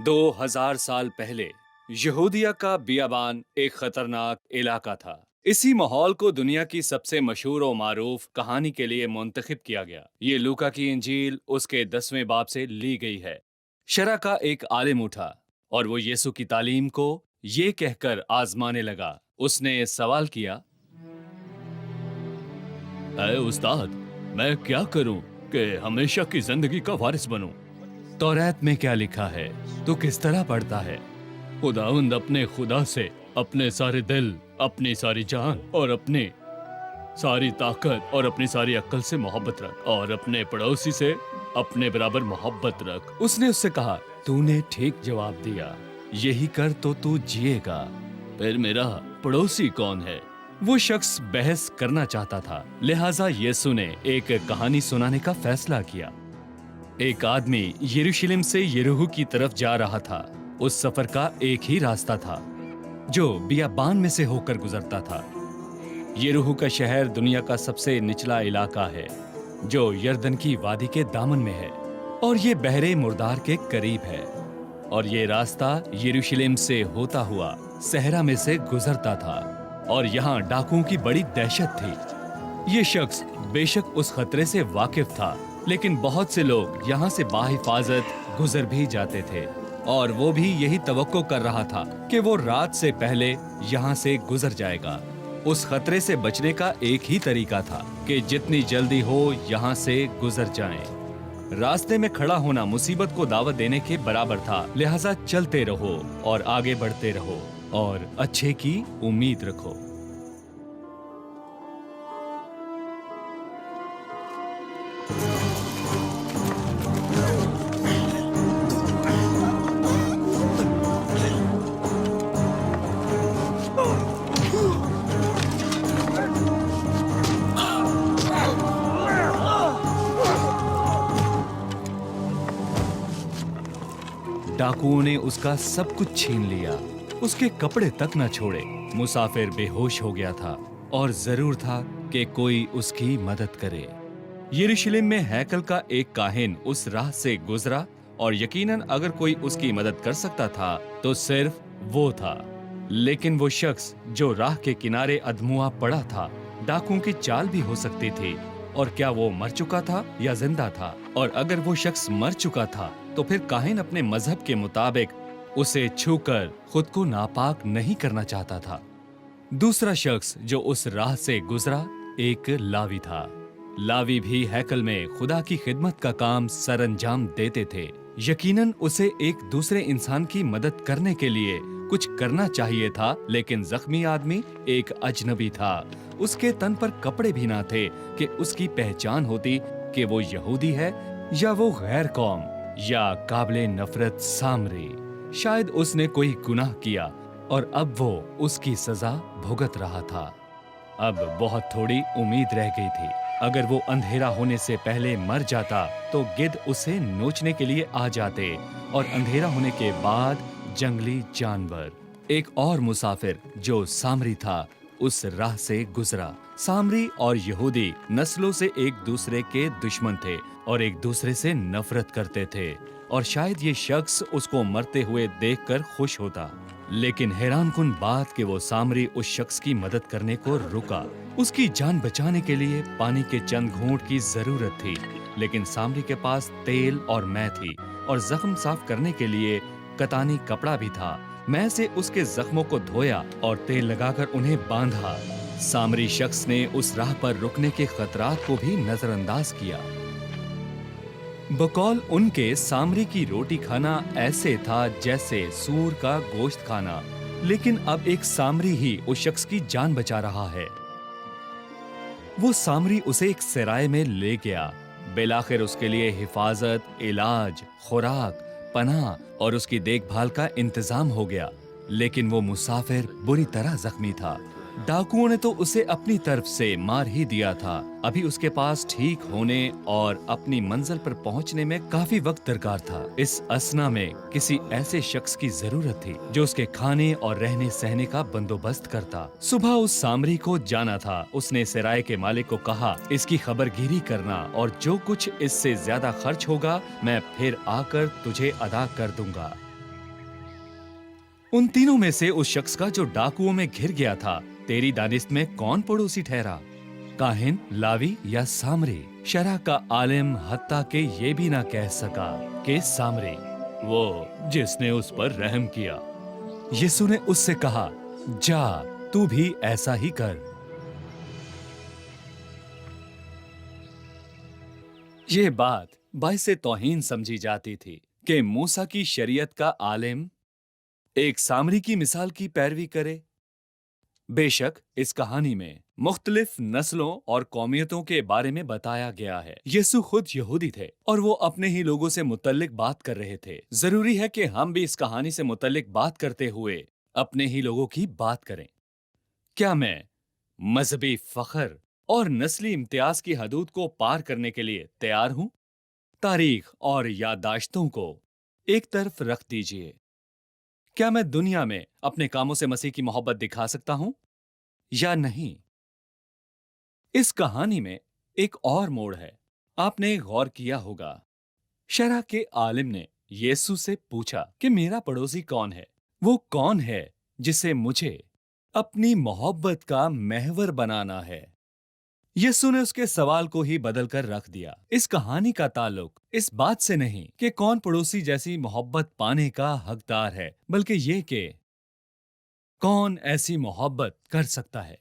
2000 साल पहले यहूदिया का बियाबान एक खतरनाक इलाका था। इसी माहौल को दुनिया की सबसे मशहूर और मारूफ कहानी के लिए मुंतखब किया गया। ये लूका की इंजील उसके 10वें बाब से ली गई है। शरा का एक आलिम उठा और वो यीशु की तालीम को ये कहकर आजमाने लगा। उसने सवाल किया, ऐ उस्ताद, मैं क्या करूं कि हमेशा की जिंदगी का वारिस बनूं? तौरात में क्या लिखा है? तू किस तरह पढ़ता है? खुदावंद अपने खुदा से अपने सारे दिल, अपनी सारी जान और अपनी सारी ताकत और अपनी सारी अक्ल से मोहब्बत रख, और अपने पड़ोसी से अपने बराबर मोहब्बत रख। उसने उससे कहा, तूने ठीक जवाब दिया, यही कर तो तू जिएगा। फिर मेरा पड़ोसी कौन है? वो शख्स बहस करना चाहता था, लिहाजा यीशु ने एक कहानी सुनाने का फैसला किया। एक आदमी यरूशलेम से यरीहो की तरफ जा रहा था। उस सफर का एक ही रास्ता था जो बियाबान में से होकर गुजरता था। यरीहो का शहर दुनिया का सबसे निचला इलाका है जो यरदन की वादी के दामन में है, और ये बहरे मुर्दार के करीब है। और ये रास्ता यरूशलेम से होता हुआ सहरा में से गुजरता था, और यहाँ डाकुओं की बड़ी दहशत थी। ये शख्स बेशक उस खतरे से वाकिफ था, लेकिन बहुत से लोग यहाँ से बाहिफाजत गुजर भी जाते थे, और वो भी यही तवक्को कर रहा था कि वो रात से पहले यहाँ से गुजर जाएगा। उस खतरे से बचने का एक ही तरीका था कि जितनी जल्दी हो यहाँ से गुजर जाएं। रास्ते में खड़ा होना मुसीबत को दावत देने के बराबर था, लिहाजा चलते रहो और आगे बढ़ते रहो और अच्छे की उम्मीद रखो। डाकुओं ने उसका सब कुछ छीन लिया, उसके कपड़े तक न छोड़े। मुसाफिर बेहोश हो गया था और जरूर था कि कोई उसकी मदद करे। यरूशलेम में हैकल का एक काहिन उस राह से गुजरा, और यकीनन अगर कोई उसकी मदद कर सकता था तो सिर्फ वो था। लेकिन वो शख्स जो राह के किनारे अधमुआ पड़ा था, डाकुओं की चाल भी हो सकती थी। और क्या वो मर चुका था या जिंदा था? और अगर वो शख्स मर चुका था तो फिर काहिन अपने मजहब के मुताबिक उसे छूकर खुद को नापाक नहीं करना चाहता था। दूसरा शख्स जो उस राह से गुजरा एक लावी था। लावी भी हैकल में खुदा की खिदमत का काम सरअंजाम देते थे। यकीनन उसे एक दूसरे इंसान की मदद करने के लिए कुछ करना चाहिए था, लेकिन जख्मी आदमी एक अजनबी था। उसके तन पर कपड़े भी ना थे कि उसकी पहचान होती कि वो यहूदी है या वो गैर कौम या काबिले नफरत सामरी। शायद उसने कोई गुनाह किया और अब वो उसकी सजा भुगत रहा था। अब बहुत थोड़ी उम्मीद रह गई थी। अगर वो अंधेरा होने से पहले मर जाता तो गिद्ध उसे नोचने के लिए आ जाते, और अंधेरा होने के बाद जंगली जानवर। एक और मुसाफिर जो सामरी था उस राह से गुजरा। सामरी और यहूदी नस्लों से एक दूसरे के दुश्मन थे और एक दूसरे से नफरत करते थे, और शायद ये शख्स उसको मरते हुए देखकर खुश होता। लेकिन हैरानकुन बात कि वो सामरी उस शख्स की मदद करने को रुका। उसकी जान बचाने के लिए पानी के चंद घूंट की जरूरत थी, लेकिन सामरी के पास तेल और मै थी, और जख्म साफ करने के लिए कतानी कपड़ा भी था। मैं से उसके जख्मों को धोया और तेल लगाकर उन्हें बांधा। सामरी शख्स ने उस राह पर रुकने के खतरात को भी नजरअंदाज किया। बकौल उनके, सामरी की रोटी खाना ऐसे था जैसे सूर का गोश्त खाना, लेकिन अब एक सामरी ही उस शख्स की जान बचा रहा है। वो सामरी उसे एक सराय में ले गया। बिलाखिर उसके लिए हिफाजत, इलाज, खुराक, पनाह और उसकी देखभाल का इंतजाम हो गया। लेकिन वो मुसाफिर बुरी तरह जख्मी था। डाकुओं ने तो उसे अपनी तरफ से मार ही दिया था। अभी उसके पास ठीक होने और अपनी मंजिल पर पहुंचने में काफी वक्त दरकार था। इस असना में किसी ऐसे शख्स की जरूरत थी जो उसके खाने और रहने सहने का बंदोबस्त करता। सुबह उस सामरी को जाना था। उसने सराय के मालिक को कहा, इसकी खबरगिरी करना और जो कुछ इससे ज्यादा खर्च होगा मैं फिर आकर तुझे अदा कर दूंगा। उन तीनों में से उस शख्स का जो डाकुओं में घिर गया था, तेरी दानिश में कौन पड़ोसी ठहरा? काहिन, लावी या सामरी? शरह का आलिम हत्ता के ये भी ना कह सका कि सामरी, वो जिसने उस पर रहम किया। यीशु ने उससे कहा, जा, तू भी ऐसा ही कर। ये बात बाइसे तौहीन समझी जाती थी कि मूसा की शरीयत का आलिम एक सामरी की मिसाल की पैरवी करे। बेशक इस कहानी में मुख्तलिफ नस्लों और कौमियतों के बारे में बताया गया है। यीशु खुद यहूदी थे और वो अपने ही लोगों से मुतल्लिक बात कर रहे थे। जरूरी है कि हम भी इस कहानी से मुतल्लिक बात करते हुए अपने ही लोगों की बात करें। क्या मैं मजहबी फख्र और नस्ली इम्तियाज की हदूद को पार करने के लिए तैयार हूं? तारीख और याददाश्तों को एक तरफ रख दीजिए। क्या मैं दुनिया में अपने कामों से मसीह की मोहब्बत दिखा सकता हूं या नहीं? इस कहानी में एक और मोड़ है। आपने गौर किया होगा, शरह के आलिम ने यीशु से पूछा कि मेरा पड़ोसी कौन है? वो कौन है जिसे मुझे अपनी मोहब्बत का महवर बनाना है? यीशु ने उसके सवाल को ही बदल कर रख दिया। इस कहानी का ताल्लुक इस बात से नहीं कि कौन पड़ोसी जैसी मोहब्बत पाने का हकदार है, बल्कि ये कि कौन ऐसी मोहब्बत कर सकता है।